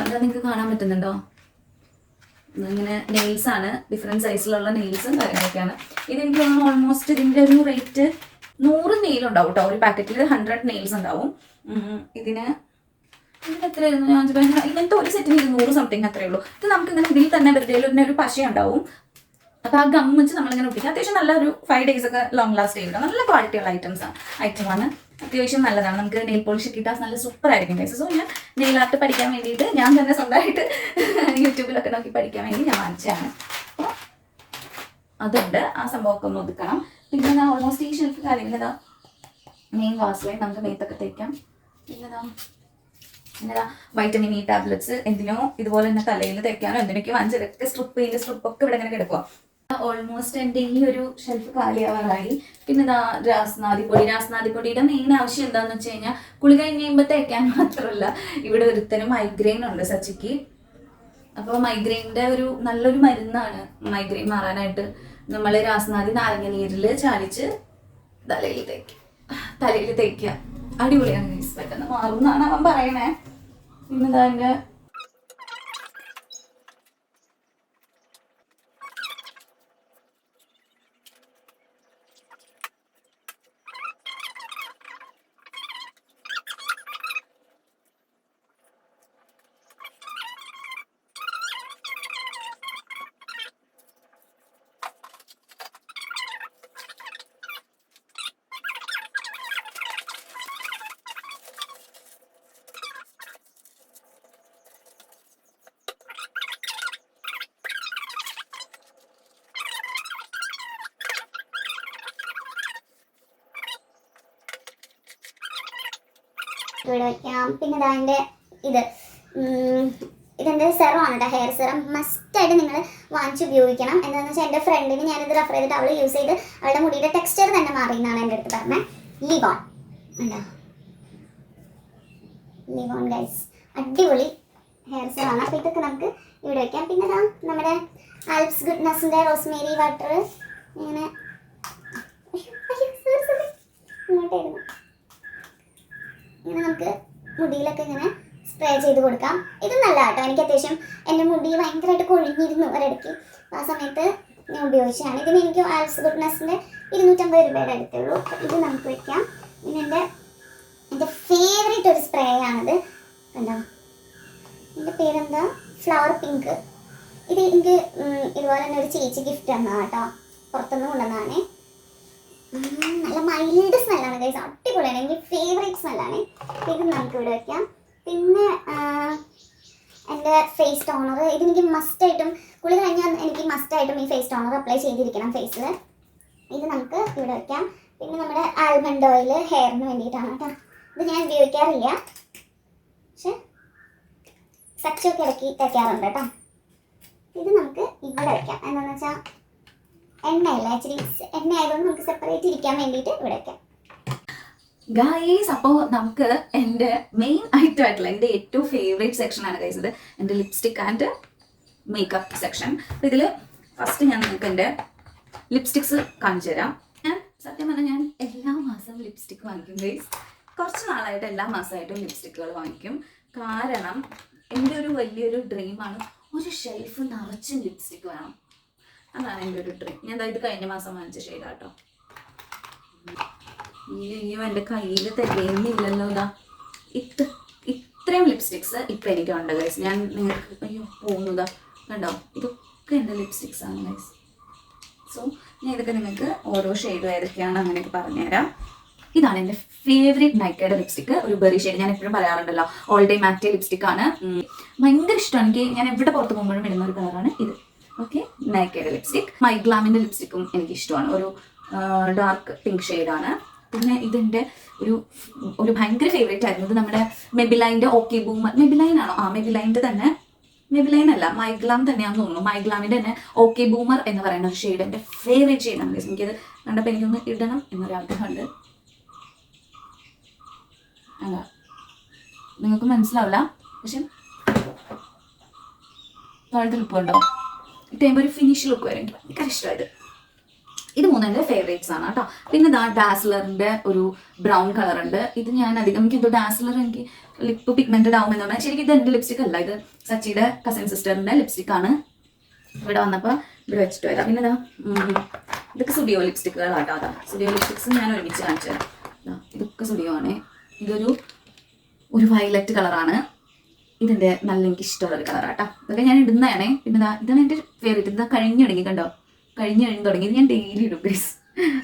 ഇതാ നിങ്ങൾക്ക് കാണാൻ പറ്റുന്നുണ്ടോ, ഇങ്ങനെ നെയിൽസാണ്, ഡിഫറെൻറ്റ് സൈസിലുള്ള നെയിൽസും കാര്യങ്ങളൊക്കെയാണ്. ഇതെനിക്ക് തോന്നുന്നു ഓൾമോസ്റ്റ് ഇതിൻ്റെ ഒരു റേറ്റ് 100 നെയിലുണ്ടാവും കേട്ടോ. ഒരു പാക്കറ്റിൽ 100 നെയിൽസ് ഉണ്ടാവും. ഇതിന് എത്രയായിരുന്നു ഞാൻ ഇങ്ങനത്തെ ഒരു സെറ്റിന് 200 സംതിങ് അത്രയേ ഉള്ളൂ. ഇത് നമുക്ക് ഇങ്ങനെ ഇതിൽ തന്നെ വെറുതെ ഒരു പശ ഉണ്ടാവും. അപ്പോൾ ആ ഗം വെച്ച് നമ്മളിങ്ങനെ ഒട്ടിക്കുക. അത്യാവശ്യം നല്ല ഒരു 5 days ഒക്കെ ലോങ് ലാസ്റ്റ് ചെയ്യുക. നല്ല ക്വാളിറ്റിയുള്ള ഐറ്റമാണ്. അത്യാവശ്യം നല്ലതാണ്. നമുക്ക് നെയിൽ പോളിഷ് കിട്ടാൻ നല്ല സൂപ്പർ ആയിരിക്കും ഗൈസ്. സോ ഞാൻ നെയിൽ ആർട്ട് പഠിക്കാൻ വേണ്ടിയിട്ട് ഞാൻ തന്നെ സ്വന്തമായിട്ട് യൂട്യൂബിലൊക്കെ നോക്കി പഠിക്കാൻ വേണ്ടി ഞാൻ വാങ്ങിച്ചതാണ്. അപ്പോൾ അതുണ്ട്. ആ സംഭവമൊക്കെ ഒന്ന് ഒതുക്കണം. പിന്നെ ഞാൻ ഓൾമോസ്റ്റ് ഈ ഷെൽഫ് കാര്യങ്ങളിതാ മെയിൻ വാസ്ലൈൻ നമുക്ക് മേത്തൊക്കെ തേക്കാം. പിന്നെതാ വൈറ്റമിൻ ഇ ടാബ്ലറ്റ്സ് എന്തിനോ ഇതുപോലെ തന്നെ തലയിൽ തേക്കാനോ എന്തിനൊക്കെ വാങ്ങിച്ചതൊക്കെ സ്ട്രിപ്പൊക്കെ ഇവിടെ ഇങ്ങനെ കിടക്കുക. ഓൾമോസ്റ്റ് എൻ്റെ ഈ ഒരു ഷെൽഫ് കാലിയാവാറായി. പിന്നെ ഇതാ രാസ്നാദിപ്പൊടിയുടെ മെയിൻ ആവശ്യം എന്താണെന്ന് വെച്ച് കഴിഞ്ഞാൽ കുളി കഴിഞ്ഞ് കഴിയുമ്പോൾ തേക്കാൻ മാത്രമല്ല, ഇവിടെ ഒരുത്തരം മൈഗ്രെയിൻ ഉണ്ട് സച്ചിക്ക്. അപ്പോൾ മൈഗ്രെയിൻ്റെ ഒരു നല്ലൊരു മരുന്നാണ് മൈഗ്രെയിൻ മാറാനായിട്ട്. നമ്മൾ രാസ്നാദി നാരങ്ങ നീരിൽ ചാലിച്ച് തലയിൽ തേക്കുക. അടിപൊളിയാണ് ഗൈസ്, പെട്ടെന്ന് മാറും എന്നാണ് അവൻ പറയണേ. പിന്നെന്താ എൻ്റെ ഇവിടെ വയ്ക്കാം. പിന്നെ ഇതാ ഇതെൻ്റെ സെറമാണ് കേട്ടോ, ഹെയർ സെറം. മസ്റ്റായിട്ട് നിങ്ങൾ വാങ്ങിച്ച് ഉപയോഗിക്കണം. എന്താണെന്ന് വെച്ചാൽ എൻ്റെ ഫ്രണ്ടിന് ഞാനിത് റെഫർ ചെയ്തിട്ട് അവൾ യൂസ് ചെയ്ത് അവളുടെ മുടിയുടെ ടെക്സ്ചർ തന്നെ മാറിയെന്നാണ് എൻ്റെ അടുത്ത് പറഞ്ഞത്. ലിവോൺ ഉണ്ടോ, ലിവോൺ ഗൈസ്, അടിപൊളി ഹെയർ സെറമാണ്. അപ്പോൾ ഇതൊക്കെ നമുക്ക് ഇവിടെ വയ്ക്കാം. പിന്നെ ഇതാ നമ്മുടെ ആൽപ്സ് ഗുഡ്നസിൻ്റെ റോസ്മേരി വാട്ടർ ഇങ്ങനെ ഇങ്ങോട്ടായിരുന്നു, ഇങ്ങനെ നമുക്ക് മുടിയിലൊക്കെ ഇങ്ങനെ സ്പ്രേ ചെയ്ത് കൊടുക്കാം. ഇത് നല്ല കേട്ടോ. എനിക്ക് അത്യാവശ്യം എൻ്റെ മുടി ഭയങ്കരമായിട്ട് കൊഴിഞ്ഞിരുന്നു ഒരിടയ്ക്ക്. ആ സമയത്ത് ഞാൻ ഉപയോഗിച്ചതാണ്. ഇതിന് എനിക്ക് ആൽപ്സ് ഗുഡ്നസിൻ്റെ 250 രൂപയുടെ അടുത്തുള്ളൂ. ഇത് നമുക്ക് വയ്ക്കാം. പിന്നെ എൻ്റെ ഫേവറേറ്റ് ഒരു സ്പ്രേ ആണിത്. കണ്ടോ, എൻ്റെ പേരെന്താ, ഫ്ലവർ പിങ്ക്. ഇത് എനിക്ക് ഇതുപോലെ തന്നെ ഒരു ചേച്ചി ഗിഫ്റ്റ് തന്നതാണ് കേട്ടോ, പുറത്തുനിന്ന് കൊണ്ടുവന്നതാണ്. നല്ല മൈൽഡ് സ്മെല്ലാണ് ഗൈസ്, അടിപൊളിയാണ്. എനിക്ക് ഫേവറേറ്റ് സ്മെല്ലാണ്. ഇത് നമുക്ക് ഇവിടെ വയ്ക്കാം. പിന്നെ എൻ്റെ ഫേസ് ടോണർ, ഇതെനിക്ക് മസ്റ്റായിട്ടും കുളി കഴിഞ്ഞാൽ എനിക്ക് മസ്റ്റായിട്ടും ഈ ഫേസ് ടോണർ അപ്ലൈ ചെയ്തിരിക്കണം ഫേസിൽ. ഇത് നമുക്ക് ഇവിടെ വയ്ക്കാം. പിന്നെ നമ്മുടെ ആൽമണ്ട് ഓയിൽ ഹെയറിന് വേണ്ടിയിട്ടാണ് കേട്ടോ. ഇത് ഞാൻ ഉപയോഗിക്കാറില്ല, പക്ഷെ സച്ചൊക്കെ ഇടയ്ക്ക് തയ്ക്കാറുണ്ട് കേട്ടോ. ഇത് നമുക്ക് ഇവിടെ വയ്ക്കാം. എന്താണെന്ന് വെച്ചാൽ എണ്ണയല്ല, ഇച്ചിരി എണ്ണ ആയതുകൊണ്ട് നമുക്ക് സെപ്പറേറ്റ് ഇരിക്കാൻ വേണ്ടിയിട്ട് ഇവിടെ വയ്ക്കാം. ഗൈസ്, അപ്പോൾ നമുക്ക് എൻ്റെ മെയിൻ ആയിട്ടുള്ള എൻ്റെ ഏറ്റവും ഫേവറേറ്റ് സെക്ഷനാണ് ഗൈസ് ഇത്, എൻ്റെ ലിപ്സ്റ്റിക് ആൻഡ് മേക്കപ്പ് സെക്ഷൻ. അപ്പോൾ ഇതിൽ ഫസ്റ്റ് ഞാൻ നിങ്ങൾക്ക് എൻ്റെ ലിപ്സ്റ്റിക്സ് കാണിച്ചു തരാം. ഞാൻ സത്യം പറഞ്ഞാൽ ഞാൻ എല്ലാ മാസവും ലിപ്സ്റ്റിക് വാങ്ങിക്കും ഗൈസ്. കുറച്ച് നാളായിട്ട് എല്ലാ മാസമായിട്ടും ലിപ്സ്റ്റിക്കുകൾ വാങ്ങിക്കും. കാരണം എൻ്റെ ഒരു വലിയൊരു ഡ്രീമാണ് ഒരു ഷെൽഫ് നിറച്ചും ലിപ്സ്റ്റിക് വേണം. അതാണ് എൻ്റെ ഒരു ഡ്രീം. ഞാൻ ഇത് കഴിഞ്ഞ മാസം വാങ്ങിച്ച ഷെയ്ഡാട്ടോ. അയ്യോ എൻ്റെ കയ്യിൽ തികയുന്നില്ലല്ലോ. ഇതാ ഇത്രയും ലിപ്സ്റ്റിക്സ് ഇപ്പം എനിക്കുണ്ട് ഗൈസ്. ഞാൻ നിങ്ങൾക്ക് പോകുന്നതാ കണ്ടോ, ഇതൊക്കെ എൻ്റെ ലിപ്സ്റ്റിക്സ് ആണ് ഗൈസ്. സോ ഞാൻ ഇതൊക്കെ നിങ്ങൾക്ക് ഓരോ ഷെയ്ഡും ഏതൊക്കെയാണ് അങ്ങനെയൊക്കെ പറഞ്ഞുതരാം. ഇതാണ് എൻ്റെ ഫേവറേറ്റ് നൈക്കയുടെ ലിപ്സ്റ്റിക്ക്, ഒരു ബെറി ഷെയ്ഡ്. ഞാൻ എപ്പോഴും പറയാറുണ്ടല്ലോ, ഓൾ ഡേ മാറ്റ് ലിപ്സ്റ്റിക് ആണ്. ഭയങ്കര ഇഷ്ടമാണ് എനിക്ക്. ഞാൻ എവിടെ പുറത്ത് പോകുമ്പോഴും ഇടുന്ന ഒരു കളറാണ് ഇത്. Okay, നൈക്കയുടെ lipstick. മൈഗ്ലാമിൻ്റെ ലിപ്സ്റ്റിക്കും എനിക്ക് ഇഷ്ടമാണ്. ഒരു ഡാർക്ക് പിങ്ക് ഷെയ്ഡാണ്. പിന്നെ ഇതിൻ്റെ ഒരു ഭയങ്കര ഫേവറേറ്റ് ആയിരുന്നു. ഇത് നമ്മുടെ മെബിലൈൻ്റെ ഓക്കെ ബൂമർ. മെബിലൈൻ ആണോ? മെബിലൈൻ്റെ തന്നെ, മെബിലൈൻ അല്ല, മൈഗ്ലാം തന്നെയാണെന്ന് തോന്നുന്നു. മൈഗ്ലാമിൻ്റെ തന്നെ ഓക്കെ ബൂമർ എന്ന് പറയുന്ന ഒരു ഷെയ്ഡ് എൻ്റെ ഫേവറേറ്റ് ഷെയ്ഡാണ്. എനിക്കത് കണ്ടപ്പോൾ എനിക്കൊന്ന് ഇടണം എന്നൊരാഗ്രഹമുണ്ട്. അല്ല, നിങ്ങൾക്ക് മനസ്സിലാവില്ല, പക്ഷെ താഴത്തെ ലുക്ക് ഉണ്ടോ? ഇട്ടുമ്പോൾ ഒരു ഫിനിഷ് ലുക്ക് വരും. എനിക്ക് ഭയങ്കര ഇഷ്ടമായത്. ഇത് മൂന്നെൻ്റെ ഫേവറേറ്റ്സ് ആണ് കേട്ടോ. പിന്നെ ഇതാ ഡാസ്ലറിൻ്റെ ഒരു ബ്രൗൺ കളർ ഉണ്ട്. ഇത് ഞാൻ അധികം എനിക്കെന്തോ ഡാസ്ലർ എനിക്ക് ലിപ്പ് പിഗ്മെന്റഡ് ആവുമെന്ന് പറഞ്ഞാൽ ശരിക്കും ഇത് എൻ്റെ ലിപ്സ്റ്റിക് അല്ല. ഇത് സച്ചിയുടെ കസിൻ സിസ്റ്ററിൻ്റെ ലിപ്സ്റ്റിക്കാണ്. ഇവിടെ വന്നപ്പോൾ ഇവിടെ വെച്ചിട്ട് വരാം. പിന്നെ ഇതാ ഇതൊക്കെ സുഡിയോ ലിപ്സ്റ്റിക്കുകളാട്ടോ. അതാ സുഡിയോ ലിപ്സ്റ്റിക്സ് ഞാൻ ഒരുമിച്ച് കാണിച്ചു തരാം. ഇതൊക്കെ സുഡിയോ ആണ്. ഇതൊരു വയലറ്റ് കളറാണ്. ഇതിൻ്റെ നല്ല എനിക്ക് ഇഷ്ടമുള്ളൊരു കളറാട്ടോ. ഇതൊക്കെ ഞാൻ ഇടുന്നതാണേ. പിന്നെ ഇതാണ് എൻ്റെ ഫേവറേറ്റ്. ഇതാ കഴിഞ്ഞ് തുടങ്ങി കണ്ടോ, കഴിഞ്ഞ് തുടങ്ങി. ഇത് ഞാൻ ഡെയിലി ഇടും ഗൈസ്.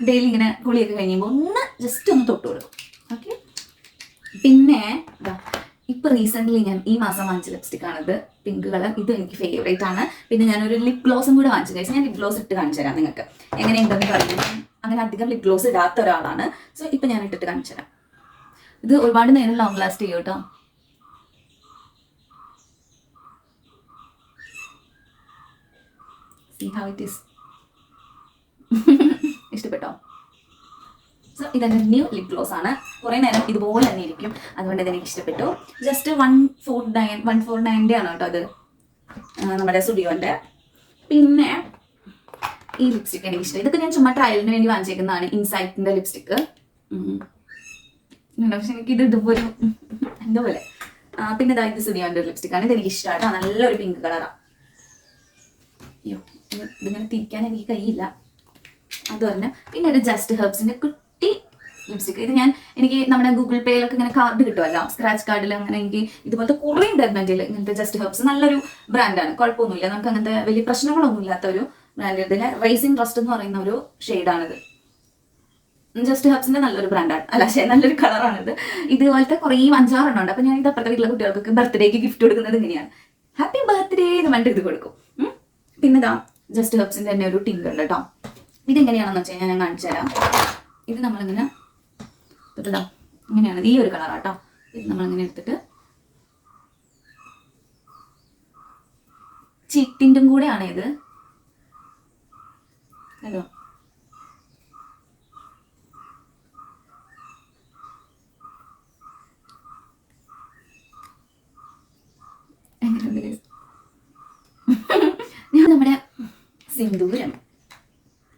ഡെയിലി ഇങ്ങനെ കുളിയൊക്കെ കഴിയുമ്പോൾ ഒന്ന് ജസ്റ്റ് ഒന്ന് തൊട്ട് കൊടുക്കും. ഓക്കെ, പിന്നെ ഇപ്പം റീസെൻ്റ്ലി ഞാൻ ഈ മാസം വാങ്ങിച്ച ലിപ്സ്റ്റിക്കാണിത്, പിങ്ക് കളർ. ഇത് എനിക്ക് ഫേവറേറ്റ് ആണ്. പിന്നെ ഞാനൊരു ലിപ് ഗ്ലോസും കൂടെ വാങ്ങിച്ചു ഗൈസ്. ഞാൻ ലിപ് ഗ്ലോസ് ഇട്ട് കാണിച്ചു തരാം നിങ്ങൾക്ക് എങ്ങനെയുണ്ടെന്ന് പറയുന്നത്. അങ്ങനെ അധികം ലിപ് ഗ്ലോസ് ഇടാത്ത ഒരാളാണ്. സോ ഇപ്പം ഞാൻ ഇട്ടിട്ട് കാണിച്ചു തരാം. ഇത് ഒരുപാട് നേരം ലോങ് ലാസ്റ്റ് ചെയ്യും കേട്ടോ. See how it is. ഇഷ്ടപ്പെട്ടോ? സോ ഇതെൻ്റെ ന്യൂ ലിപ് ഗ്ലോസ് ആണ്. കുറേ നേരം ഇതുപോലെ തന്നെ ഇരിക്കും, അതുകൊണ്ട് ഇതെനിക്ക് ഇഷ്ടപ്പെട്ടു. ജസ്റ്റ് 149 ആണ് കേട്ടോ ഇത്, നമ്മുടെ സ്റ്റുഡിയോൻ്റെ. പിന്നെ ഈ ലിപ്സ്റ്റിക്ക് എനിക്ക് ഇഷ്ടം. ഇതൊക്കെ ഞാൻ ചുമ്മാ ട്രയലിന് വേണ്ടി വാങ്ങിച്ചേക്കുന്നതാണ്, ഇൻസൈറ്റിൻ്റെ ലിപ്സ്റ്റിക്ക്. പക്ഷെ എനിക്കിത് ഇതുപോലെ എന്തോ പോലെ. പിന്നെ ഇതാ ഇത് സ്റ്റുഡിയോൻ്റെ ലിപ്സ്റ്റിക്കാണ്. ഇതെനിക്ക് ഇഷ്ടമാണ്. നല്ലൊരു പിങ്ക് കളറാണ്. അയ്യോ, ഇതിങ്ങനെ തിരിക്കാൻ എനിക്ക് കഴിയില്ല, അത് പറഞ്ഞ. പിന്നെ ഒരു ജസ്റ്റ് ഹെർബ്സിൻ്റെ കുട്ടി ലിപ്സ്റ്റിക്ക്. ഇത് എനിക്ക് നമ്മുടെ ഗൂഗിൾ പേയിലൊക്കെ ഇങ്ങനെ കാർഡ് കിട്ടുമല്ലോ, സ്ക്രാച്ച് കാർഡിൽ. അങ്ങനെ എനിക്ക് ഇതുപോലത്തെ കുറേ ഉണ്ടായിരുന്നു എൻ്റെ ഇങ്ങനത്തെ ജസ്റ്റ് ഹെർബ്സ്. നല്ലൊരു ബ്രാൻഡാണ്, കുഴപ്പമൊന്നുമില്ല. നമുക്ക് അങ്ങനത്തെ വലിയ പ്രശ്നങ്ങളൊന്നും ഇല്ലാത്ത ഒരു ബ്രാൻഡ്. ഇതിൽ റൈസിംഗ് ട്രസ്റ്റ് എന്ന് പറയുന്ന ഒരു ഷെയ്ഡാണിത്. ജസ്റ്റ് ഹെർബ്സിൻ്റെ നല്ലൊരു ബ്രാൻഡാണ്, അല്ല നല്ലൊരു കളറാണിത്. ഇതുപോലത്തെ കുറേ 5-6 ഉണ്ട്. അപ്പോൾ ഞാൻ ഇത് അപ്പുറത്തെ വീട്ടിലെ കുട്ടികൾക്ക് ബർത്ത്ഡേക്ക് ഗിഫ്റ്റ് കൊടുക്കുന്നത് ഇങ്ങനെയാണ്. ഹാപ്പി ബർത്ത്ഡേ എന്ന് പറഞ്ഞിട്ട് ഇത് കൊടുക്കും. പിന്നെ ഇതാ ജസ്റ്റ് ഹെർബ്സിൻ്റെ തന്നെ ഒരു ടിങ്ക് ഉണ്ട് കേട്ടോ. ഇതെങ്ങനെയാണെന്ന് വെച്ച് കഴിഞ്ഞാൽ ഞാൻ കാണിച്ചു തരാം. ഇത് നമ്മളിങ്ങനെ തൊട്ടിതാ ഇങ്ങനെയാണ്, ഈ ഒരു കളറാട്ടോ. ഇത് നമ്മളിങ്ങനെ എടുത്തിട്ട് ചിറ്റിൻ്റെ കൂടെയാണ് ഇത്. ഹലോ, എങ്ങനെയുണ്ട്? ഞാൻ നമ്മുടെ സിന്ദൂരം,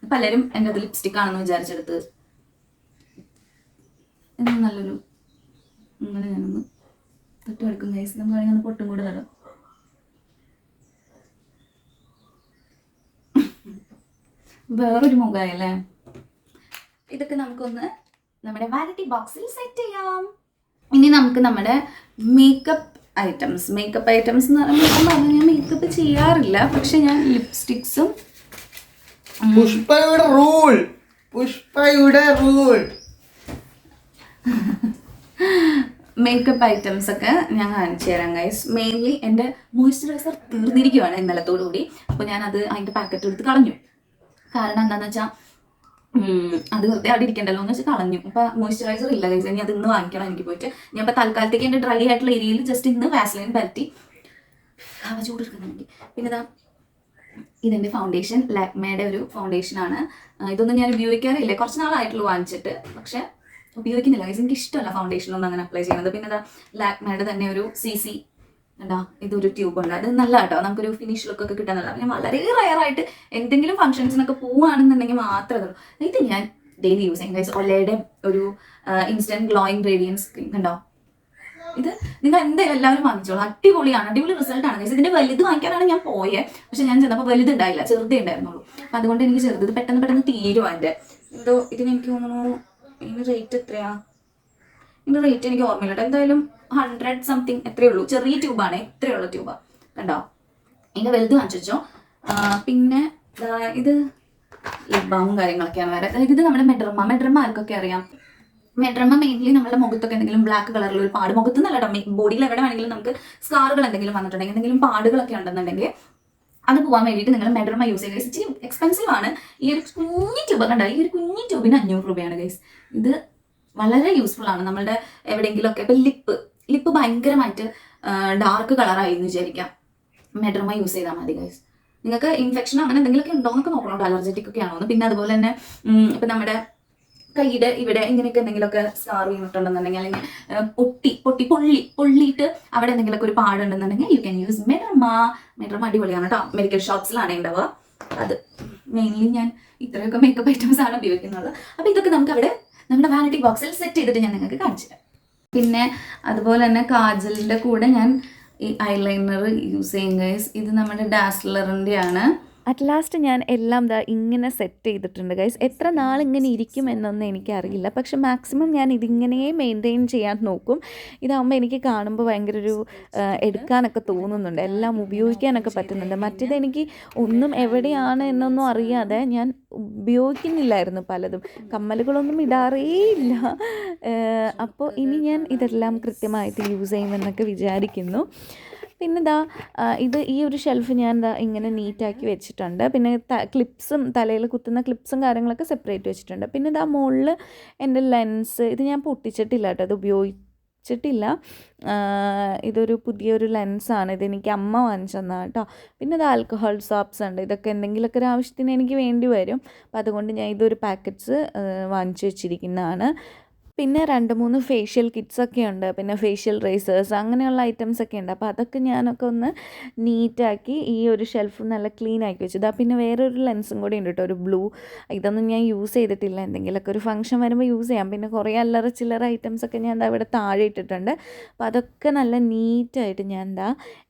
പലരും എൻ്റെ അത് ലിപ്സ്റ്റിക് ആണെന്ന് വിചാരിച്ചെടുത്ത് നല്ലൊരു ഇങ്ങനെ ഞാനൊന്ന് തൊട്ട് എടുക്കും ഗൈസ്. നമ്മൾ വേണമെങ്കിൽ ഒന്ന് പൊട്ടും കൂടെ തരാം. വേറൊരു മുഖമായല്ലേ. ഇതൊക്കെ നമുക്കൊന്ന് നമ്മുടെ വാനിറ്റി ബോക്സിൽ സെറ്റ് ചെയ്യാം. ഇനി നമുക്ക് നമ്മുടെ മേക്കപ്പ് ഐറ്റംസ് എന്ന് പറയുമ്പോൾ ഞാൻ മേക്കപ്പ് ചെയ്യാറില്ല, പക്ഷെ ഞാൻ ലിപ്സ്റ്റിക്സും പുഷ്പയുടെ റൂൾ മേക്കപ്പ് ഐറ്റംസ് ഒക്കെ ഞാൻ കാണിച്ചു തരാം ഗൈസ്. മെയിൻലി എൻ്റെ മോയ്സ്ചറൈസർ തീർന്നിരിക്കുകയാണ് ഇന്നലത്തോടുകൂടി. അപ്പോൾ ഞാനത് അതിൻ്റെ പാക്കറ്റ് എടുത്ത് കളഞ്ഞു. കാരണം എന്താണെന്ന് വെച്ചാൽ അത് വെറുതെ അവിടെ ഇരിക്കണ്ടല്ലോ എന്ന് വെച്ചാൽ കളഞ്ഞു. അപ്പോൾ മോയ്സ്ചറൈസർ ഇല്ല ഗൈസ്. ഇനി അത് ഇന്ന് വാങ്ങിക്കണം എനിക്ക് പോയിട്ട്. ഞാൻ ഇപ്പോൾ തൽക്കാലത്തേക്ക് എൻ്റെ ഡ്രൈ ആയിട്ടുള്ള ഏരിയയിൽ ജസ്റ്റ് ഇന്ന് വാസ്ലൈൻ പരത്തി ചൂട് എടുക്കുന്നുണ്ട്. പിന്നെ ഇതാ ഇതെൻ്റെ ഫൗണ്ടേഷൻ, ലാക്മേയുടെ ഒരു ഫൗണ്ടേഷനാണ്. ഇതൊന്നും ഞാൻ ഉപയോഗിക്കാറില്ല, കുറച്ച് നാളായിട്ടുള്ളൂ വാങ്ങിച്ചിട്ട്, പക്ഷെ ഉപയോഗിക്കുന്നില്ല ഗൈസ്. എനിക്ക് ഇഷ്ടമല്ല ഫൗണ്ടേഷനൊന്നും അങ്ങനെ അപ്ലൈ ചെയ്യുന്നത്. പിന്നെ ഇതാ ലാക്മേയുടെ തന്നെ ഒരു CC എന്താ ഇതൊരു ട്യൂബ് ഉണ്ട്, അത് നല്ല കേട്ടോ, നമുക്കൊരു ഫിനിഷ് ലുക്ക് ഒക്കെ കിട്ടാൻ നല്ല. ഞാൻ വളരെ റയറായിട്ട് എന്തെങ്കിലും ഫംഗ്ഷൻസിനൊക്കെ പോവുകയാണെന്നുണ്ടെങ്കിൽ മാത്രമേ ഇതുള്ളൂ. ഇത് ഞാൻ ഡെയിലി യൂസ് ചെയ്യും ഗൈസ്. ഒലയുടെ ഒരു ഇൻസ്റ്റന്റ് ഗ്ലോയിങ് റേഡിയൻസ് ക്രീം കണ്ടോ. ഇത് നിങ്ങൾ എന്തായാലും എല്ലാവരും വാങ്ങിച്ചോളൂ, അടിപൊളിയാണ്, അടിപൊളി റിസൾട്ട് ആണ് ഗൈസ്. ഇതിന്റെ വലുത് വാങ്ങിക്കാനാണ് ഞാൻ പോയത്, പക്ഷെ ഞാൻ ചെന്നപ്പോൾ വലുതുണ്ടായില്ല, ചെറുതേ ഉണ്ടായിരുന്നുള്ളൂ. അപ്പം അതുകൊണ്ട് എനിക്ക് ചെറുത് ഇത് പെട്ടെന്ന് തീരും. അതിൻ്റെ എന്തോ ഇതിന് എനിക്ക് തോന്നുന്നു ഇതിന് റേറ്റ് എത്രയാ, ഇതിന്റെ റേറ്റ് എനിക്ക് ഓർമ്മയില്ല. എന്തായാലും 100 സംതിങ് എത്രയേ ഉള്ളൂ. ചെറിയ ട്യൂബാണ്, എത്രയുള്ള ട്യൂബാണ് കണ്ടോ. ഇതിന്റെ വലുത് വാങ്ങിച്ചു വെച്ചോ. പിന്നെ ഇത് ലിപ് ബാമും കാര്യങ്ങളൊക്കെയാണ് വേറെ. അതായത് ഇത് നമ്മുടെ മെഡ്രമ്മ ആർക്കൊക്കെ അറിയാം. മെഡ്രമ്മ മെയിൻലി നമ്മുടെ മുഖത്തൊക്കെ എന്തെങ്കിലും ബ്ലാക്ക് കളറിൽ ഒരു പാട്, മുഖത്ത് നല്ല ബോഡിയിൽ എവിടെ വേണമെങ്കിലും നമുക്ക് സ്കാറുകൾ എന്തെങ്കിലും വന്നിട്ടുണ്ടെങ്കിൽ, എന്തെങ്കിലും പാടുകളൊക്കെ ഉണ്ടെന്നുണ്ടെങ്കിൽ അത് പോകാൻ വേണ്ടിയിട്ട് നിങ്ങൾ മെഡ്രമ്മ യൂസ് ചെയ്യുക. ഇച്ചിരി എക്സ്പെൻസീവ് ആണ്. ഈ ഒരു കുഞ്ഞി ട്യൂബ് കണ്ടോ, ഈ ഒരു കുഞ്ഞി ട്യൂബിന് 500 രൂപയാണ് ഗൈസ്. ഇത് വളരെ യൂസ്ഫുൾ ആണ് നമ്മളുടെ എവിടെയെങ്കിലുമൊക്കെ. ഇപ്പം ലിപ്പ് ഭയങ്കരമായിട്ട് ഡാർക്ക് കളറായി എന്ന് വിചാരിക്കാം, മെഡ്രമ്മ യൂസ് ചെയ്താൽ മതി ഗൈസ്. നിങ്ങൾക്ക് ഇൻഫെക്ഷൻ അങ്ങനെ എന്തെങ്കിലുമൊക്കെ ഉണ്ടോ എന്നൊക്കെ നോക്കണം, അലർജറ്റിക് ഒക്കെ ആണോ എന്ന്. പിന്നെ അതുപോലെ തന്നെ ഇപ്പം നമ്മുടെ കൈയുടെ ഇവിടെ ഇങ്ങനെയൊക്കെ എന്തെങ്കിലുമൊക്കെ സ്കാർ വീണിട്ടുണ്ടെന്നുണ്ടെങ്കിൽ, അല്ലെങ്കിൽ പൊള്ളിയിട്ട് അവിടെ എന്തെങ്കിലുമൊക്കെ ഒരു പാടുണ്ടെന്നുണ്ടെങ്കിൽ യു ക്യാൻ യൂസ് മെഡ്രമ്മ അടിപൊളിയാണ് കേട്ടോ. മെഡിക്കൽ ഷോപ്സിലാണ് ഉണ്ടാവുക. അത് മെയിൻലി ഞാൻ ഇത്രയൊക്കെ മേക്കപ്പ് ഐറ്റംസ് ആണ് ഉപയോഗിക്കുന്നത്. അപ്പോൾ ഇതൊക്കെ നമുക്ക് അവിടെ നമ്മുടെ വാനിറ്റി ബോക്സിൽ സെറ്റ് ചെയ്തിട്ട് ഞാൻ നിങ്ങൾക്ക് കാണിച്ചു തരാം. പിന്നെ അതുപോലെ തന്നെ കാജലിൻ്റെ കൂടെ ഞാൻ ഈ ഐലൈനർ യൂസ് ചെയ്യും ഗൈസ്. ഇത് നമ്മുടെ ഡാസ്ലറിൻ്റെ ആണ്. അറ്റ് ലാസ്റ്റ് ഞാൻ എല്ലാം ഇങ്ങനെ സെറ്റ് ചെയ്തിട്ടുണ്ട് ഗൈസ്. എത്ര നാളിങ്ങനെ ഇരിക്കും എന്നൊന്നും എനിക്കറിയില്ല, പക്ഷെ മാക്സിമം ഞാൻ ഇതിങ്ങനെ മെയിൻറ്റെയിൻ ചെയ്യാൻ നോക്കും. ഇതാകുമ്പോൾ എനിക്ക് കാണുമ്പോൾ ഭയങ്കര ഒരു എടുക്കാനൊക്കെ തോന്നുന്നുണ്ട്, എല്ലാം ഉപയോഗിക്കാനൊക്കെ പറ്റുന്നുണ്ട്. മറ്റേത് എനിക്ക് ഒന്നും എവിടെയാണ് എന്നൊന്നും അറിയാതെ ഞാൻ ഉപയോഗിക്കുന്നില്ലായിരുന്നു പലതും, കമ്മലുകളൊന്നും ഇടാറേ ഇല്ല. അപ്പോൾ ഇനി ഞാൻ ഇതെല്ലാം കൃത്യമായിട്ട് യൂസ് ചെയ്യുമെന്നൊക്കെ വിചാരിക്കുന്നു. പിന്നെ ഇത് ഈ ഒരു ഷെൽഫ് ഞാൻ ഇങ്ങനെ നീറ്റാക്കി വെച്ചിട്ടുണ്ട്. പിന്നെ ക്ലിപ്സും തലയിൽ കുത്തുന്ന ക്ലിപ്സും കാര്യങ്ങളൊക്കെ സെപ്പറേറ്റ് വെച്ചിട്ടുണ്ട്. പിന്നെ മുകളിൽ എൻ്റെ ലെൻസ്, ഇത് ഞാൻ പൊട്ടിച്ചിട്ടില്ല കേട്ടോ, അത് ഉപയോഗിച്ചിട്ടില്ല. ഇതൊരു പുതിയൊരു ലെൻസാണ്, ഇതെനിക്ക് അമ്മ വാങ്ങിച്ചു തന്നതാണ് കേട്ടോ. പിന്നെ ഇത് ആൽക്കഹോൾ സോപ്സ് ഉണ്ട്, ഇതൊക്കെ എന്തെങ്കിലുമൊക്കെ ഒരു ആവശ്യത്തിന് എനിക്ക് വേണ്ടി വരും. അപ്പോൾ അതുകൊണ്ട് ഞാൻ ഇതൊരു പാക്കറ്റ്സ് വാങ്ങിച്ചു വെച്ചിരിക്കുന്നതാണ്. പിന്നെ 2-3 ഫേഷ്യൽ കിറ്റ്സൊക്കെ ഉണ്ട്, പിന്നെ ഫേഷ്യൽ റേസേഴ്സ് അങ്ങനെയുള്ള ഐറ്റംസൊക്കെ ഉണ്ട്. അപ്പോൾ അതൊക്കെ ഞാനൊക്കെ ഒന്ന് നീറ്റാക്കി ഈ ഒരു ഷെൽഫ് നല്ല ക്ലീൻ ആക്കി വെച്ചു. പിന്നെ വേറൊരു ലെൻസും കൂടി ഉണ്ട് കേട്ടോ, ഒരു ബ്ലൂ. ഇതൊന്നും ഞാൻ യൂസ് ചെയ്തിട്ടില്ല, എന്തെങ്കിലുമൊക്കെ ഒരു ഫംഗ്ഷൻ വരുമ്പോൾ യൂസ് ചെയ്യാം. പിന്നെ കുറേ ചില്ലറ ഐറ്റംസൊക്കെ ഞാൻ ഇവിടെ താഴെ ഇട്ടിട്ടുണ്ട്. അപ്പോൾ അതൊക്കെ നല്ല നീറ്റായിട്ട് ഞാൻ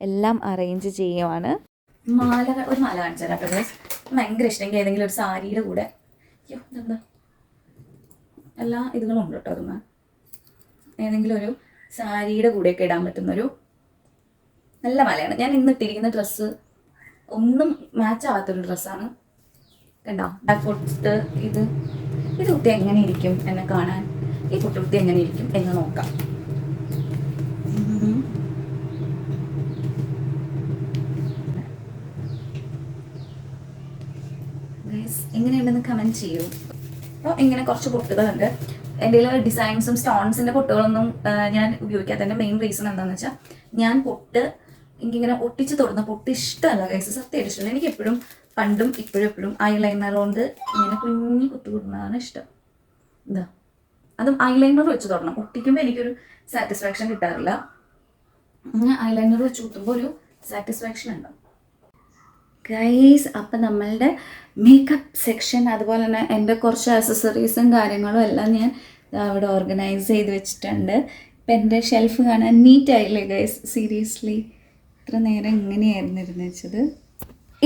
എല്ലാം അറേഞ്ച് ചെയ്യുവാണ്. ഒരു മാല കാണിച്ചു തരാം കേട്ടോ. ഭയങ്കര ഇഷ്ടമെങ്കിൽ ഏതെങ്കിലും ഒരു സാരിയുടെ കൂടെ, എന്താ എല്ലാ ഇതുകളും ഉണ്ട് കേട്ടോ. അതൊന്ന് ഏതെങ്കിലും ഒരു സാരിയുടെ കൂടെയൊക്കെ ഇടാൻ പറ്റുന്നൊരു നല്ല മാലയാണ്. ഞാൻ ഇന്ന് ഇട്ടിരിക്കുന്ന ഡ്രസ്സ് ഒന്നും മാച്ച് ആവാത്തൊരു ഡ്രസ്സാണ് കണ്ടോ. പൊട്ട് ഇത് കുട്ടി എങ്ങനെ ഇരിക്കും എന്നെ കാണാൻ, ഈ കുട്ടി എങ്ങനെ ഇരിക്കും എന്ന് നോക്കാം. എങ്ങനെയുണ്ടെന്ന് കമൻറ്റ് ചെയ്യൂ. അപ്പോൾ ഇങ്ങനെ കുറച്ച് പൊട്ടുകളുണ്ട്. എൻ്റെ ഡിസൈൻസും സ്റ്റോൺസിൻ്റെ പൊട്ടുകളൊന്നും ഞാൻ ഉപയോഗിക്കാത്തതിൻ്റെ മെയിൻ റീസൺ എന്താണെന്ന് വെച്ചാൽ, ഞാൻ എനിക്കിങ്ങനെ ഒട്ടിച്ച് തൊടുന്ന പൊട്ട് ഇഷ്ടമല്ല ഗൈസ്, സത്യമായിട്ട് ഇഷ്ടമല്ല. എനിക്ക് എപ്പോഴും പണ്ടും ഇപ്പോഴും ഐലൈനർ കൊണ്ട് ഇങ്ങനെ കുഞ്ഞി കുത്തു കൊടുക്കുന്നതാണ് ഇഷ്ടം. അതും ഐലൈനർ വെച്ച് തൊടണം. ഒട്ടിക്കുമ്പോൾ എനിക്കൊരു സാറ്റിസ്ഫാക്ഷൻ കിട്ടാറില്ല. അങ്ങനെ ഐലൈനർ വെച്ച് കുത്തുമ്പോൾ ഒരു സാറ്റിസ്ഫാക്ഷൻ ഉണ്ടാവും ഗൈസ്. അപ്പം നമ്മളുടെ മേക്കപ്പ് സെക്ഷൻ, അതുപോലെ തന്നെ എൻ്റെ കുറച്ച് ആക്സസറീസും കാര്യങ്ങളും എല്ലാം ഞാൻ അവിടെ ഓർഗനൈസ് ചെയ്ത് വെച്ചിട്ടുണ്ട്. ഇപ്പം എൻ്റെ ഷെൽഫ് കാണാൻ നീറ്റായില്ലേ ഗൈസ്. സീരിയസ്ലി ഇത്ര നേരം ഇങ്ങനെയായിരുന്നു ഇരുന്ന് വെച്ചത്.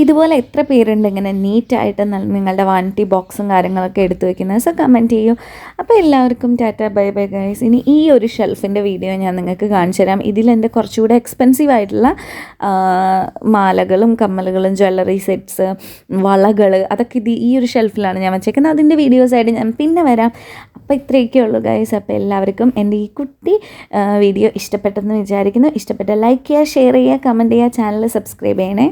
ഇതുപോലെ എത്ര പേരുണ്ട് ഇങ്ങനെ നീറ്റായിട്ട് നിങ്ങളുടെ വാനിറ്റി ബോക്സും കാര്യങ്ങളൊക്കെ എടുത്തു വെക്കുന്നത്? സോ കമൻറ്റ് ചെയ്യൂ. അപ്പോൾ എല്ലാവർക്കും ടാറ്റ ബൈ ബൈ ഗൈസ്. ഇനി ഈ ഒരു ഷെൽഫിൻ്റെ വീഡിയോ ഞാൻ നിങ്ങൾക്ക് കാണിച്ചു തരാം. ഇതിലെൻ്റെ കുറച്ചുകൂടെ എക്സ്പെൻസീവ് ആയിട്ടുള്ള മാലകളും കമ്മലുകളും ജ്വല്ലറി സെറ്റ്സ് വളകൾ അതൊക്കെ ഈ ഒരു ഷെൽഫിലാണ് ഞാൻ വെച്ചേക്കുന്നത്. അതിൻ്റെ വീഡിയോസായിട്ട് ഞാൻ പിന്നെ വരാം. അപ്പോൾ ഇത്രയൊക്കെ ഉള്ളൂ ഗൈസ്. അപ്പോൾ എല്ലാവർക്കും എൻ്റെ ഈ കുട്ടി വീഡിയോ ഇഷ്ടപ്പെട്ടെന്ന് വിചാരിക്കുന്നു. ഇഷ്ടപ്പെട്ട ലൈക്ക് ചെയ്യുക, ഷെയർ ചെയ്യുക, കമൻറ്റ് ചെയ്യുക, ചാനൽ സബ്സ്ക്രൈബ് ചെയ്യണേ.